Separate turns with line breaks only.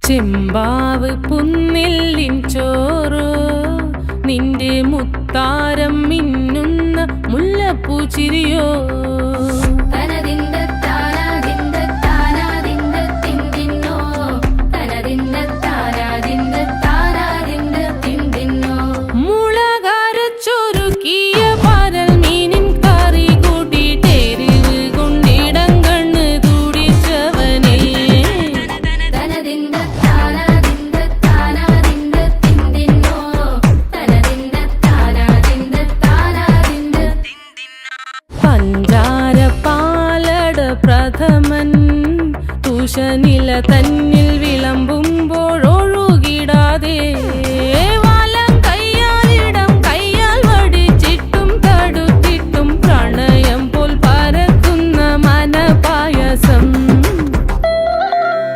ചെമ്പാവ് പുന്നെല്ലിൻ ചോറോ നിന്റെ മുത്താരം മിന്നുന്ന മുല്ലപ്പൂ ചിരിയോ പഞ്ചാര പാലട പ്രഥമൻ തുഷനില തന്നെ